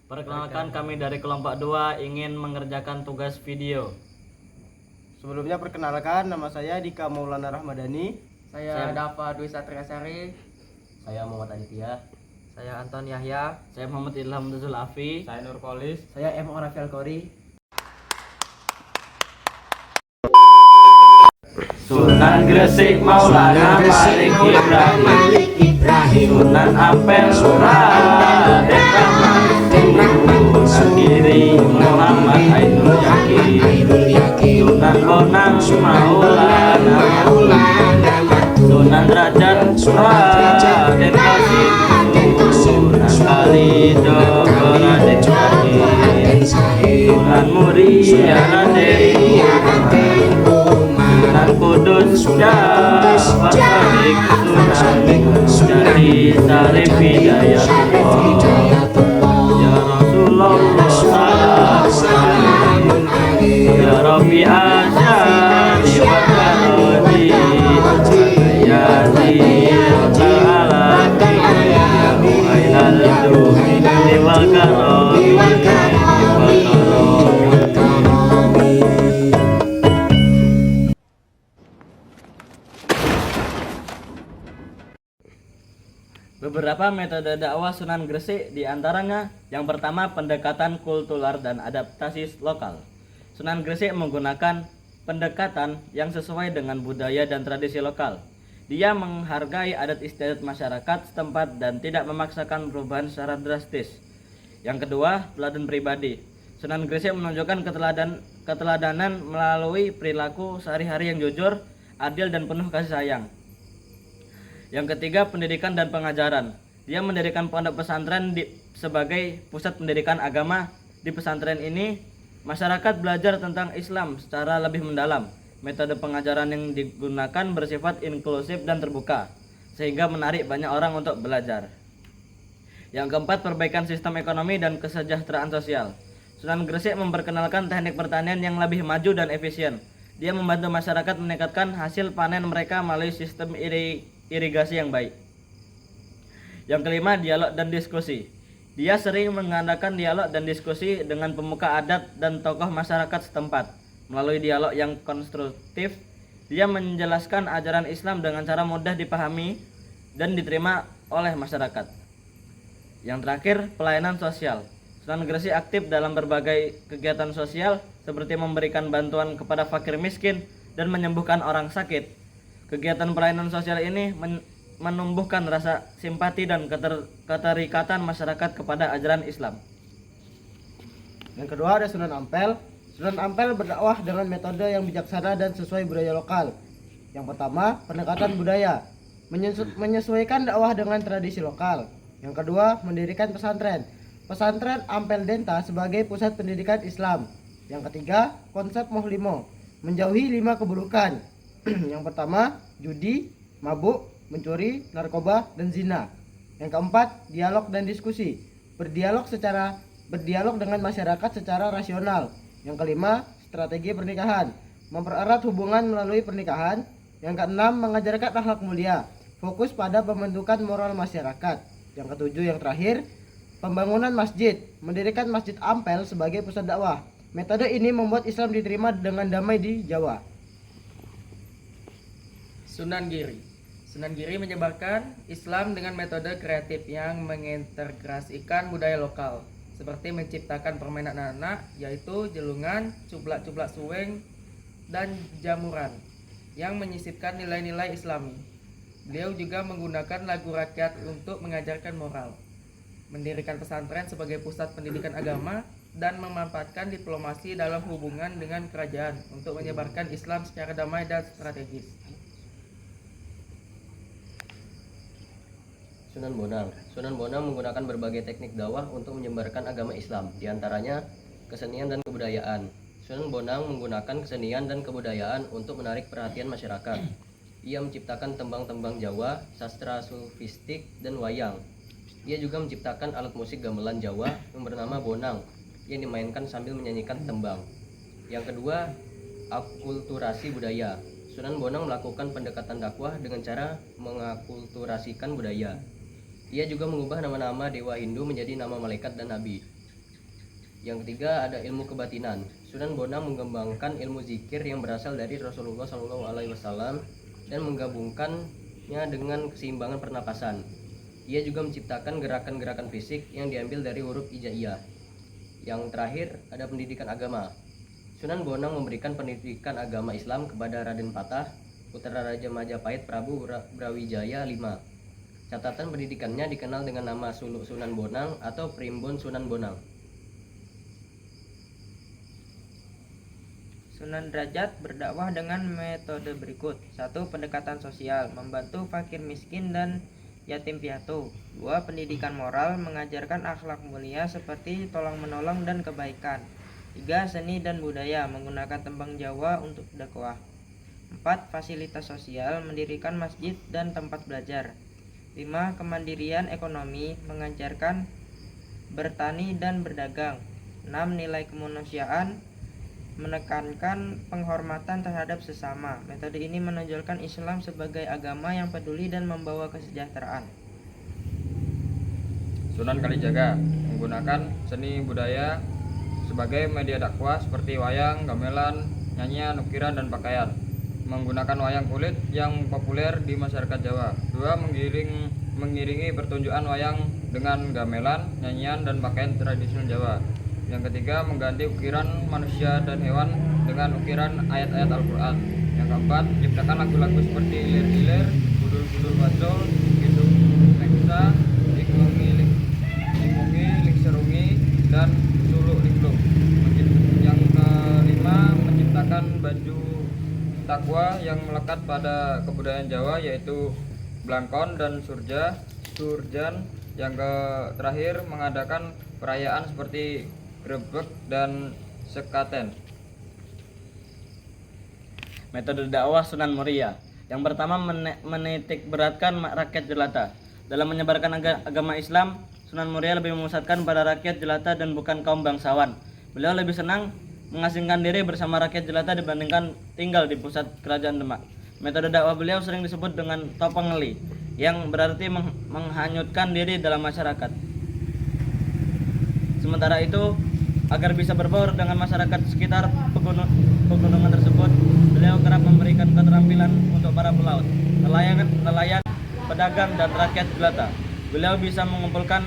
Perkenalkan, kami dari kelompok 2 ingin mengerjakan tugas video. Sebelumnya perkenalkan, nama saya Dika Maulana Rahmadani. Saya Dava Dwi Satriasari. Saya Muhammad Aditya. Saya Anton Yahya. Saya Muhammad Ilham Duzul Afi. Saya Nur Kolis. Saya M. Rafael Kori. Sunan Gresik Maulana Malik Ibrahim. Sunan Ampel Raden Rahmat. Sunan Giri Muhammad Ainul Yakin. Sunan Bonang Maulana. Sunan Derajat Raden Qasim. Sunan Kalijogo Raden Syahid. Sunan Muria Raden Sunan Kudus Jafar Shadiq. Sunan Jati Sarif Hidayatullah. Ya Rasulullah sallallahu alaihi. Ya Rabbi Asyadi wa Karodi. Ya Zil Alati. Ya Muhailal Duhini wal Karomi. Beberapa metode dakwah Sunan Gresik diantaranya yang pertama pendekatan kultural dan adaptasi lokal. Sunan Gresik menggunakan pendekatan yang sesuai dengan budaya dan tradisi lokal. Dia menghargai adat istiadat masyarakat setempat dan tidak memaksakan perubahan secara drastis. Yang kedua, teladan pribadi. Sunan Gresik menunjukkan keteladanan melalui perilaku sehari-hari yang jujur, adil dan penuh kasih sayang. Yang ketiga, pendidikan dan pengajaran. Dia mendirikan pondok pesantren sebagai pusat pendidikan agama. Di pesantren ini, masyarakat belajar tentang Islam secara lebih mendalam. Metode pengajaran yang digunakan bersifat inklusif dan terbuka, sehingga menarik banyak orang untuk belajar. Yang keempat, perbaikan sistem ekonomi dan kesejahteraan sosial. Sunan Gresik memperkenalkan teknik pertanian yang lebih maju dan efisien. Dia membantu masyarakat meningkatkan hasil panen mereka melalui sistem irigasi yang baik. Yang kelima, dialog dan diskusi. Dia sering mengadakan dialog dan diskusi dengan pemuka adat dan tokoh masyarakat setempat. Melalui dialog yang konstruktif, dia menjelaskan ajaran Islam dengan cara mudah dipahami dan diterima oleh masyarakat. Yang terakhir, pelayanan sosial. Sunan Gresik aktif dalam berbagai kegiatan sosial seperti memberikan bantuan kepada fakir miskin dan menyembuhkan orang sakit. Kegiatan pelayanan sosial ini menumbuhkan rasa simpati dan keterikatan masyarakat kepada ajaran Islam. Yang kedua ada Sunan Ampel. Sunan Ampel berdakwah dengan metode yang bijaksana dan sesuai budaya lokal. Yang pertama, pendekatan budaya, menyesuaikan dakwah dengan tradisi lokal. Yang kedua, mendirikan pesantren. Pesantren Ampel Denta sebagai pusat pendidikan Islam. Yang ketiga, konsep Mohlimo, menjauhi 5 keburukan. Yang pertama, judi, mabuk, mencuri, narkoba, dan zina. Yang keempat, dialog dan diskusi, berdialog dengan masyarakat secara rasional. Yang kelima, strategi pernikahan, mempererat hubungan melalui pernikahan. Yang keenam, mengajarkan akhlak mulia, fokus pada pembentukan moral masyarakat. Yang ketujuh, yang terakhir, pembangunan masjid, mendirikan Masjid Ampel sebagai pusat dakwah. Metode ini membuat Islam diterima dengan damai di Jawa. Sunan Giri. Sunan Giri menyebarkan Islam dengan metode kreatif yang mengintegrasikan budaya lokal, seperti menciptakan permainan anak-anak, yaitu jelungan, cuplak-cuplak suweng, dan jamuran, yang menyisipkan nilai-nilai Islami. Beliau juga menggunakan lagu rakyat untuk mengajarkan moral, mendirikan pesantren sebagai pusat pendidikan agama, dan memanfaatkan diplomasi dalam hubungan dengan kerajaan untuk menyebarkan Islam secara damai dan strategis. Sunan Bonang. Sunan Bonang menggunakan berbagai teknik dakwah untuk menyebarkan agama Islam, diantaranya kesenian dan kebudayaan. Sunan Bonang menggunakan kesenian dan kebudayaan untuk menarik perhatian masyarakat. Ia menciptakan tembang-tembang Jawa, sastra sufistik, dan wayang. Ia juga menciptakan alat musik gamelan Jawa yang bernama bonang, yang dimainkan sambil menyanyikan tembang. Yang kedua, akulturasi budaya. Sunan Bonang melakukan pendekatan dakwah dengan cara mengakulturasikan budaya. Ia juga mengubah nama-nama dewa Hindu menjadi nama malaikat dan nabi. Yang ketiga ada ilmu kebatinan. Sunan Bonang mengembangkan ilmu zikir yang berasal dari Rasulullah SAW dan menggabungkannya dengan keseimbangan pernapasan. Ia juga menciptakan gerakan-gerakan fisik yang diambil dari huruf hijaiyah. Yang terakhir ada pendidikan agama. Sunan Bonang memberikan pendidikan agama Islam kepada Raden Patah, putra Raja Majapahit Prabu Brawijaya V. Catatan pendidikannya dikenal dengan nama Suluk Sunan Bonang atau Primbon Sunan Bonang. Sunan Derajat berdakwah dengan metode berikut. 1. Pendekatan sosial, membantu fakir miskin dan yatim piatu. 2. Pendidikan moral, mengajarkan akhlak mulia seperti tolong menolong dan kebaikan. 3. Seni dan budaya, menggunakan tembang Jawa untuk dakwah. 4. Fasilitas sosial, mendirikan masjid dan tempat belajar. 5. Kemandirian ekonomi, mengajarkan bertani dan berdagang. 6. Nilai kemanusiaan, menekankan penghormatan terhadap sesama. Metode ini menonjolkan Islam sebagai agama yang peduli dan membawa kesejahteraan. Sunan Kalijaga menggunakan seni budaya sebagai media dakwah seperti wayang, gamelan, nyanyian, ukiran, dan pakaian. Menggunakan wayang kulit yang populer di masyarakat Jawa. 2. Mengiringi pertunjukan wayang dengan gamelan, nyanyian, dan pakaian tradisional Jawa. Yang ketiga, mengganti ukiran manusia dan hewan dengan ukiran ayat-ayat Al-Quran. Yang keempat, menciptakan lagu-lagu seperti ilir-ilir, budul-budul bacol, gendung leksa, likungi, likserungi, dan suluk likluk. Yang kelima, menciptakan baju takwa yang melekat pada kebudayaan Jawa, yaitu blangkon dan surjan. Yang terakhir, mengadakan perayaan seperti grebek dan sekaten. Metode dakwah Sunan Muria. Yang pertama, menitik beratkan rakyat jelata. Dalam menyebarkan agama Islam, Sunan Muria lebih memusatkan pada rakyat jelata dan bukan kaum bangsawan. Beliau lebih senang mengasingkan diri bersama rakyat jelata dibandingkan tinggal di pusat kerajaan Demak. Metode dakwah beliau sering disebut dengan topengeli, yang berarti menghanyutkan diri dalam masyarakat. Sementara itu, agar bisa berbaur dengan masyarakat sekitar pegunungan tersebut, beliau kerap memberikan keterampilan untuk para pelaut, nelayan, pedagang, dan rakyat jelata. Beliau bisa mengumpulkan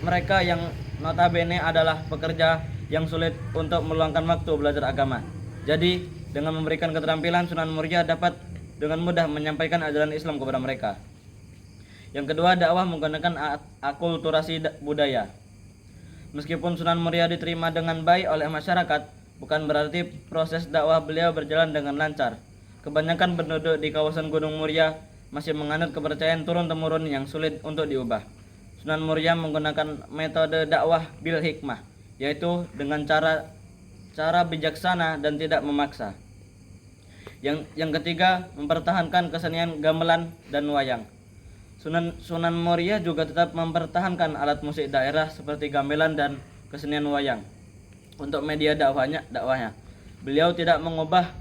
mereka yang notabene adalah pekerja yang sulit untuk meluangkan waktu belajar agama. Jadi, dengan memberikan keterampilan, Sunan Muria dapat dengan mudah menyampaikan ajaran Islam kepada mereka. Yang kedua, dakwah menggunakan akulturasi budaya. Meskipun Sunan Muria diterima dengan baik oleh masyarakat, bukan berarti proses dakwah beliau berjalan dengan lancar. Kebanyakan penduduk di kawasan Gunung Muria masih menganut kepercayaan turun-temurun yang sulit untuk diubah. Sunan Muria menggunakan metode dakwah bil hikmah, yaitu dengan cara bijaksana dan tidak memaksa. Yang ketiga, mempertahankan kesenian gamelan dan wayang. Sunan Muria juga tetap mempertahankan alat musik daerah seperti gamelan dan kesenian wayang. Untuk media dakwahnya, beliau tidak mengubah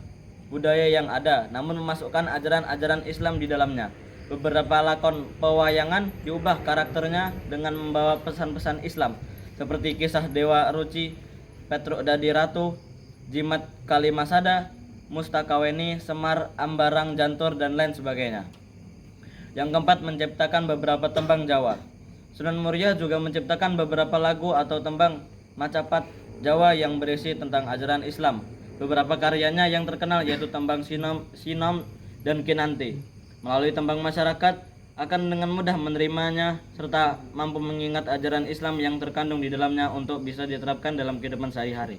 budaya yang ada, namun memasukkan ajaran-ajaran Islam di dalamnya. Beberapa lakon pewayangan diubah karakternya dengan membawa pesan-pesan Islam, seperti kisah Dewa Ruci, Petruk Dadi Ratu, Jimat Kalimasada, Mustakaweni, Semar Ambarang Jantur, dan lain sebagainya. Yang keempat, menciptakan beberapa tembang Jawa. Sunan Muria juga menciptakan beberapa lagu atau tembang Macapat Jawa yang berisi tentang ajaran Islam. Beberapa karyanya yang terkenal yaitu tembang Sinom dan Kinanti. Melalui tembang masyarakat akan dengan mudah menerimanya serta mampu mengingat ajaran Islam yang terkandung di dalamnya untuk bisa diterapkan dalam kehidupan sehari-hari.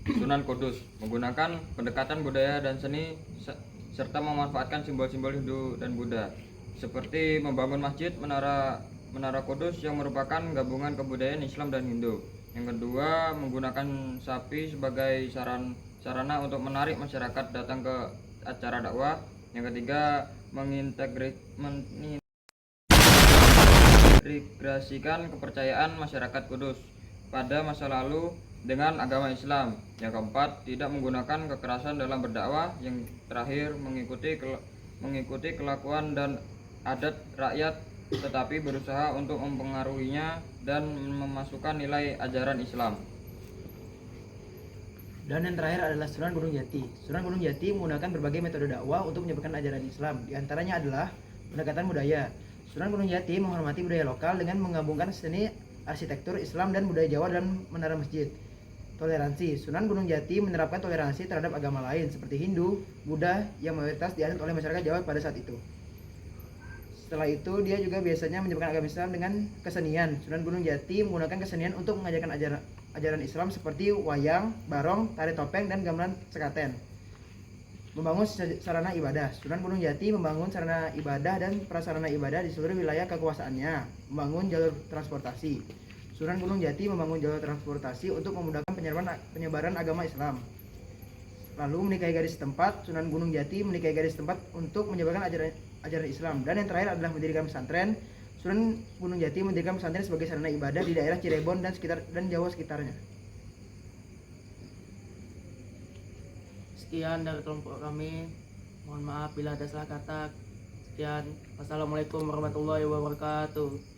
Sunan Kudus menggunakan pendekatan budaya dan seni serta memanfaatkan simbol-simbol Hindu dan Buddha, seperti membangun masjid Menara Kudus yang merupakan gabungan kebudayaan Islam dan Hindu. Yang kedua, menggunakan sapi sebagai sarana untuk menarik masyarakat datang ke acara dakwah. Yang ketiga, mengintegrasikan kepercayaan masyarakat Kudus pada masa lalu dengan agama Islam. Yang keempat, tidak menggunakan kekerasan dalam berdakwah. Yang terakhir, mengikuti kelakuan dan adat rakyat tetapi berusaha untuk mempengaruhinya dan memasukkan nilai ajaran Islam. Dan yang terakhir adalah Sunan Gunung Jati. Sunan Gunung Jati menggunakan berbagai metode dakwah untuk menyebarkan ajaran Islam. Di antaranya adalah pendekatan budaya. Sunan Gunung Jati menghormati budaya lokal dengan menggabungkan seni arsitektur Islam dan budaya Jawa dalam menara masjid. Toleransi. Sunan Gunung Jati menerapkan toleransi terhadap agama lain seperti Hindu, Buddha yang mayoritas dianut oleh masyarakat Jawa pada saat itu. Setelah itu, dia juga biasanya menyebarkan agama Islam dengan kesenian. Sunan Gunung Jati menggunakan kesenian untuk mengajarkan ajaran Islam seperti wayang, barong, tari topeng, dan gamelan sekaten. Membangun sarana ibadah. Sunan Gunung Jati membangun sarana ibadah dan prasarana ibadah di seluruh wilayah kekuasaannya. Membangun jalur transportasi. Sunan Gunung Jati membangun jalur transportasi untuk memudahkan penyebaran agama Islam. Lalu menikahi gadis setempat. Sunan Gunung Jati menikahi gadis setempat untuk menyebarkan ajaran Islam. Dan yang terakhir adalah mendirikan pesantren. Sunan Gunung Jati mendirikan pesantren sebagai sarana ibadah di daerah Cirebon dan Jawa sekitarnya. Sekian dari kelompok kami. Mohon maaf bila ada salah kata. Sekian. Wassalamualaikum warahmatullahi wabarakatuh.